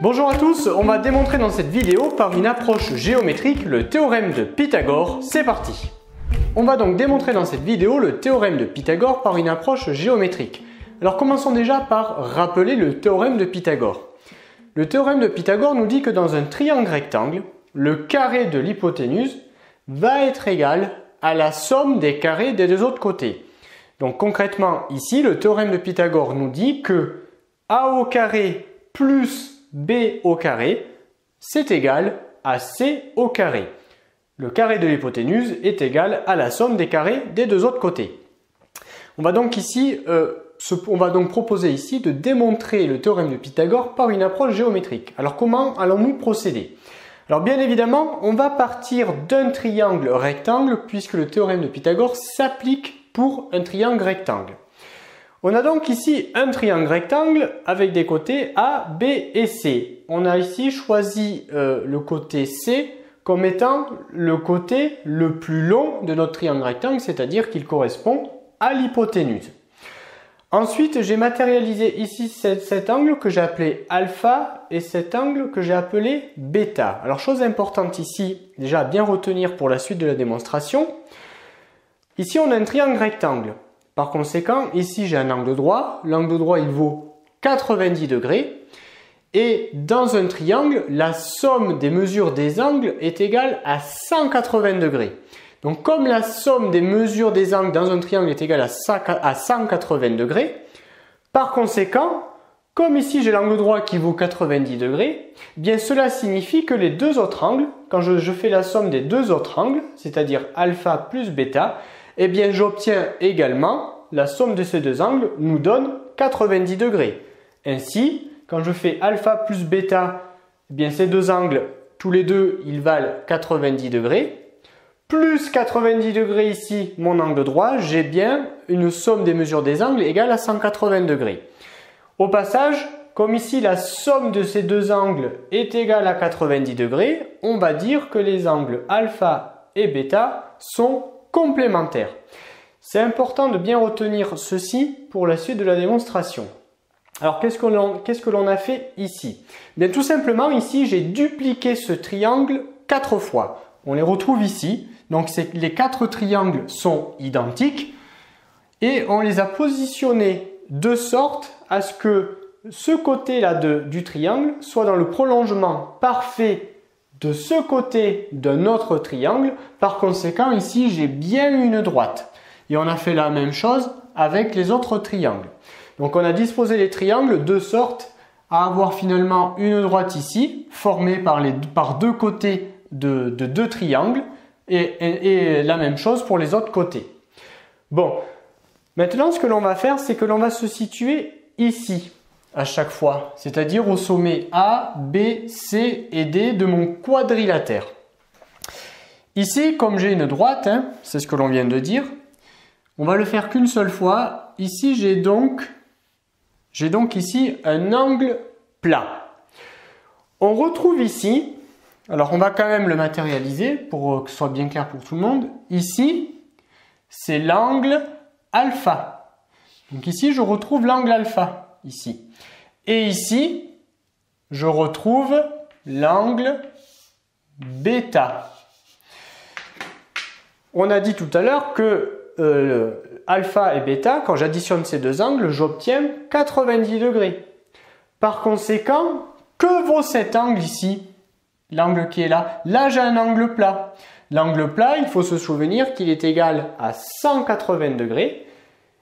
Bonjour à tous, on va démontrer dans cette vidéo par une approche géométrique le théorème de Pythagore. C'est parti! On va donc démontrer dans cette vidéo le théorème de Pythagore par une approche géométrique. Alors commençons déjà par rappeler le théorème de Pythagore. Le théorème de Pythagore nous dit que dans un triangle rectangle, le carré de l'hypoténuse va être égal à la somme des carrés des deux autres côtés. Donc concrètement ici, le théorème de Pythagore nous dit que a au carré plus b au carré, c'est égal à c au carré. Le carré de l'hypoténuse est égal à la somme des carrés des deux autres côtés. On va donc proposer ici de démontrer le théorème de Pythagore par une approche géométrique. Alors comment allons-nous procéder? Alors bien évidemment, on va partir d'un triangle rectangle puisque le théorème de Pythagore s'applique pour un triangle rectangle. On a donc ici un triangle rectangle avec des côtés A, B et C. On a ici choisi le côté C comme étant le côté le plus long de notre triangle rectangle, c'est-à-dire qu'il correspond à l'hypoténuse. Ensuite, j'ai matérialisé ici cet angle que j'ai appelé alpha et cet angle que j'ai appelé bêta. Alors, chose importante ici, déjà à bien retenir pour la suite de la démonstration. Ici, on a un triangle rectangle. Par conséquent, ici, j'ai un angle droit. L'angle droit, il vaut 90 degrés. Et dans un triangle, la somme des mesures des angles est égale à 180 degrés. Donc, comme la somme des mesures des angles dans un triangle est égale à 180 degrés, par conséquent, comme ici j'ai l'angle droit qui vaut 90 degrés, bien cela signifie que les deux autres angles, quand je fais la somme des deux autres angles, c'est-à-dire alpha plus bêta, eh bien j'obtiens également la somme de ces deux angles nous donne 90 degrés. Ainsi, quand je fais alpha plus bêta, eh bien ces deux angles, tous les deux, ils valent 90 degrés. Plus 90 degrés ici, mon angle droit, j'ai bien une somme des mesures des angles égale à 180 degrés. Au passage, comme ici la somme de ces deux angles est égale à 90 degrés, on va dire que les angles alpha et bêta sont complémentaires. C'est important de bien retenir ceci pour la suite de la démonstration. Alors qu'est-ce que l'on a fait ici? Bien, tout simplement ici, j'ai dupliqué ce triangle 4 fois. On les retrouve ici. Donc les 4 triangles sont identiques et on les a positionnés de sorte à ce que ce côté-là du triangle soit dans le prolongement parfait de ce côté d'un autre triangle. Par conséquent, ici, j'ai bien une droite. Et on a fait la même chose avec les autres triangles. Donc on a disposé les triangles de sorte à avoir finalement une droite ici, formée par deux côtés de deux triangles. Et la même chose pour les autres côtés. Bon, maintenant ce que l'on va faire, c'est que l'on va se situer ici à chaque fois, c'est-à-dire au sommet A, B, C et D de mon quadrilatère. Ici, comme j'ai une droite, c'est ce que l'on vient de dire, on va le faire qu'une seule fois. Ici, j'ai donc ici un angle plat. On retrouve ici. Alors, on va quand même le matérialiser pour que ce soit bien clair pour tout le monde. Ici, c'est l'angle alpha. Donc ici, je retrouve l'angle alpha, ici. Et ici, je retrouve l'angle bêta. On a dit tout à l'heure que alpha et bêta, quand j'additionne ces deux angles, j'obtiens 90 degrés. Par conséquent, que vaut cet angle ici? L'angle qui est là, là j'ai un angle plat. L'angle plat, il faut se souvenir qu'il est égal à 180 degrés.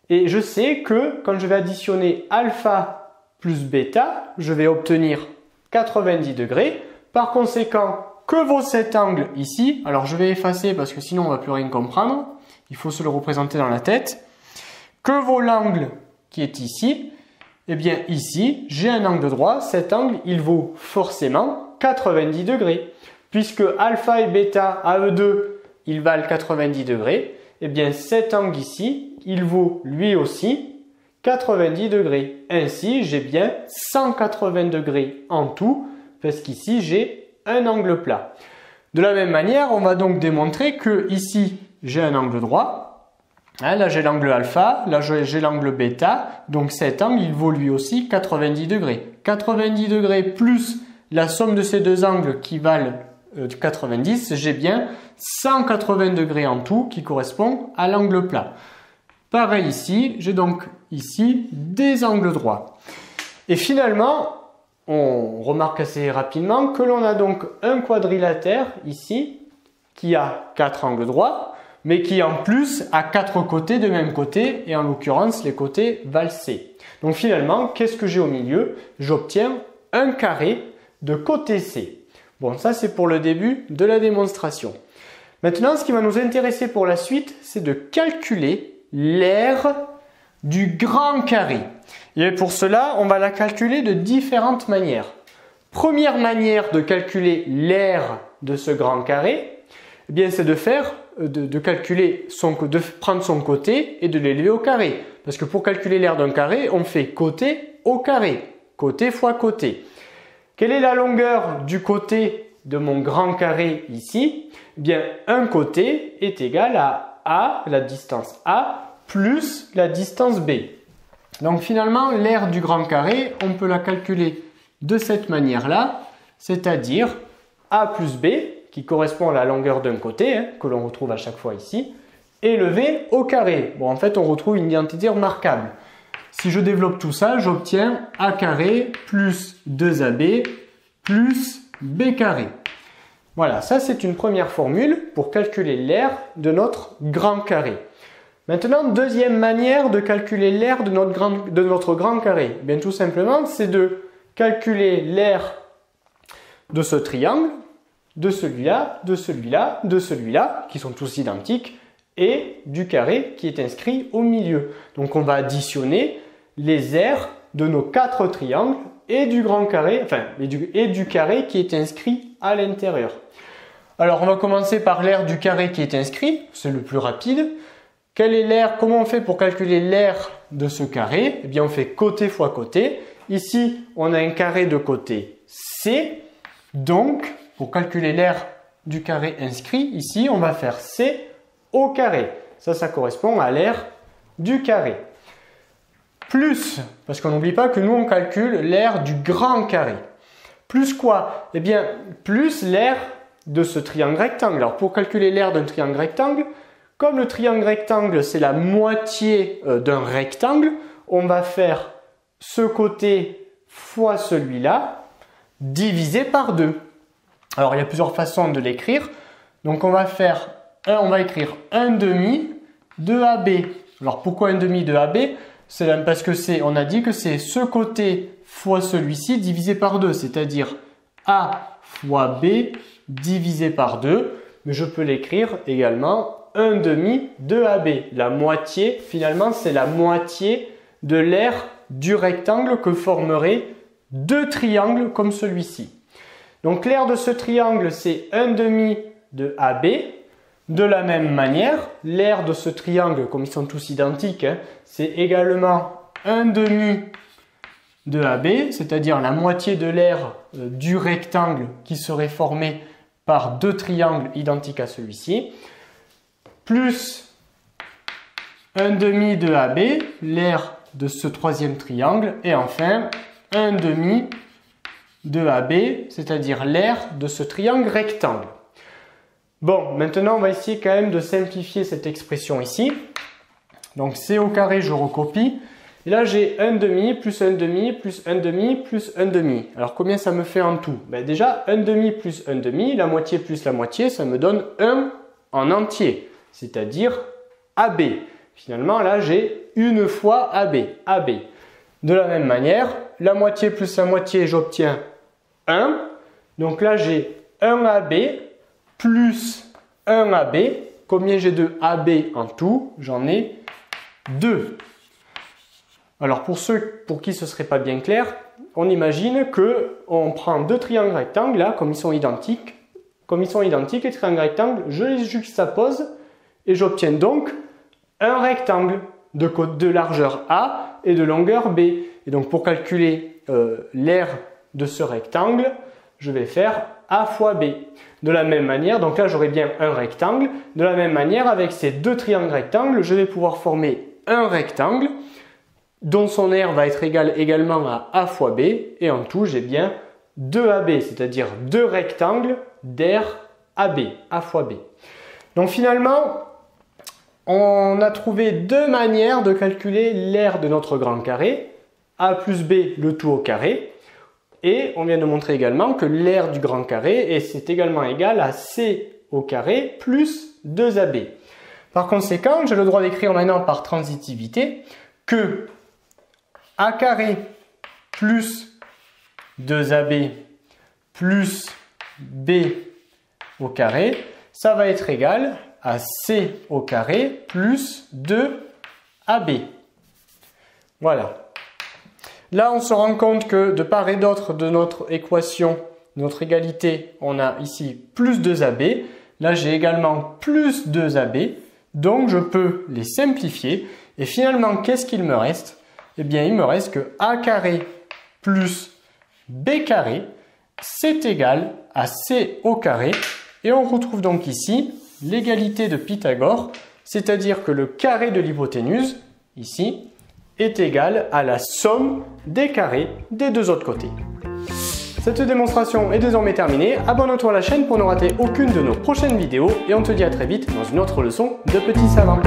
Et je sais que quand je vais additionner alpha plus bêta, je vais obtenir 90 degrés. Par conséquent, que vaut cet angle ici? Alors je vais effacer parce que sinon on ne va plus rien comprendre. Il faut se le représenter dans la tête. Que vaut l'angle qui est ici? Eh bien ici, j'ai un angle droit. Cet angle, il vaut forcément 90 degrés. Puisque alpha et bêta, à eux deux, ils valent 90 degrés, et bien cet angle ici, il vaut lui aussi 90 degrés. Ainsi, j'ai bien 180 degrés en tout, parce qu'ici, j'ai un angle plat. De la même manière, on va donc démontrer que ici, j'ai un angle droit. Là, j'ai l'angle alpha, là, j'ai l'angle bêta. Donc cet angle, il vaut lui aussi 90 degrés. 90 degrés plus la somme de ces deux angles qui valent 90, j'ai bien 180 degrés en tout qui correspond à l'angle plat. Pareil ici, j'ai donc ici des angles droits. Et finalement, on remarque assez rapidement que l'on a donc un quadrilatère ici qui a 4 angles droits, mais qui en plus a 4 côtés de même côté, et en l'occurrence les côtés valsés. Donc finalement, qu'est-ce que j'ai au milieu? J'obtiens un carré de côté C. Bon, ça c'est pour le début de la démonstration. Maintenant, ce qui va nous intéresser pour la suite, c'est de calculer l'aire du grand carré. Et pour cela, on va la calculer de différentes manières. Première manière de calculer l'aire de ce grand carré, eh bien, c'est de prendre son côté et de l'élever au carré. Parce que pour calculer l'aire d'un carré, on fait côté au carré. Côté fois côté. Quelle est la longueur du côté de mon grand carré ici? Eh bien, un côté est égal à A, la distance A, plus la distance B. Donc finalement, l'aire du grand carré, on peut la calculer de cette manière-là, c'est-à-dire A plus B, qui correspond à la longueur d'un côté, que l'on retrouve à chaque fois ici, élevé au carré. Bon, en fait, on retrouve une identité remarquable. Si je développe tout ça, j'obtiens A carré plus 2AB plus B carré. Voilà, ça c'est une première formule pour calculer l'aire de notre grand carré. Maintenant, deuxième manière de calculer l'aire de notre grand carré. Bien, tout simplement, c'est de calculer l'aire de ce triangle, de celui-là, de celui-là, de celui-là, qui sont tous identiques, et du carré qui est inscrit au milieu. Donc on va additionner les aires de nos 4 triangles et du grand carré, et du carré qui est inscrit à l'intérieur. Alors on va commencer par l'aire du carré qui est inscrit, c'est le plus rapide. Quelle est l'aire? Comment on fait pour calculer l'aire de ce carré? Eh bien on fait côté fois côté. Ici on a un carré de côté C, donc pour calculer l'aire du carré inscrit, ici on va faire C au carré. Ça correspond à l'aire du carré. Plus, parce qu'on n'oublie pas que nous on calcule l'aire du grand carré. Plus quoi? Eh bien, plus l'aire de ce triangle rectangle. Alors pour calculer l'aire d'un triangle rectangle, comme le triangle rectangle c'est la moitié d'un rectangle, on va faire ce côté fois celui-là divisé par 2. Alors il y a plusieurs façons de l'écrire. Donc on va écrire 1 demi de AB. Alors pourquoi 1 demi de AB? C'est parce que on a dit que c'est ce côté fois celui-ci divisé par 2, c'est-à-dire A fois B divisé par 2. Mais je peux l'écrire également 1 demi de AB. La moitié, finalement, c'est la moitié de l'aire du rectangle que formeraient deux triangles comme celui-ci. Donc l'aire de ce triangle, c'est 1 demi de AB. De la même manière, l'aire de ce triangle, comme ils sont tous identiques, c'est également 1 demi de AB, c'est-à-dire la moitié de l'aire du rectangle qui serait formé par deux triangles identiques à celui-ci, plus 1 demi de AB, l'aire de ce troisième triangle, et enfin 1 demi de AB, c'est-à-dire l'aire de ce triangle rectangle. Bon, maintenant on va essayer quand même de simplifier cette expression ici. Donc C au carré, je recopie. Et là j'ai 1 demi plus 1 demi plus 1 demi plus 1 demi. Alors combien ça me fait en tout? Déjà 1 demi plus 1 demi, la moitié plus la moitié, ça me donne 1 en entier, c'est-à-dire AB. Finalement là j'ai une fois AB. De la même manière, la moitié plus la moitié, j'obtiens 1. Donc là j'ai 1 AB plus 1 AB. Combien j'ai de AB en tout? J'en ai 2. Alors pour ceux pour qui ce ne serait pas bien clair, on imagine qu'on prend deux triangles rectangles, là, comme ils sont identiques. Comme ils sont identiques, les triangles rectangles, je les juxtapose et j'obtiens donc un rectangle de largeur A et de longueur B. Et donc pour calculer l'aire de ce rectangle, je vais faire A fois B. De la même manière, donc là j'aurai bien un rectangle. De la même manière, avec ces deux triangles rectangles, je vais pouvoir former un rectangle dont son aire va être égale également à A fois B. Et en tout, j'ai bien 2AB, c'est-à-dire 2 rectangles d'aire AB, A fois B. Donc finalement, on a trouvé 2 manières de calculer l'aire de notre grand carré, A plus B, le tout au carré. Et on vient de montrer également que l'aire du grand carré c'est également égal à C au carré plus 2AB. Par conséquent, j'ai le droit d'écrire maintenant par transitivité que A carré plus 2AB plus B au carré, ça va être égal à C au carré plus 2AB. Voilà. Là, on se rend compte que de part et d'autre de notre équation, notre égalité, on a ici plus 2AB. Là, j'ai également plus 2AB. Donc, je peux les simplifier. Et finalement, qu'est-ce qu'il me reste? Eh bien, il me reste que A carré plus B carré, c'est égal à C au carré. Et on retrouve donc ici l'égalité de Pythagore, c'est-à-dire que le carré de l'hypoténuse, ici, est égal à la somme des carrés des deux autres côtés. Cette démonstration est désormais terminée. Abonne-toi à la chaîne pour ne rater aucune de nos prochaines vidéos et on te dit à très vite dans une autre leçon de petits savants.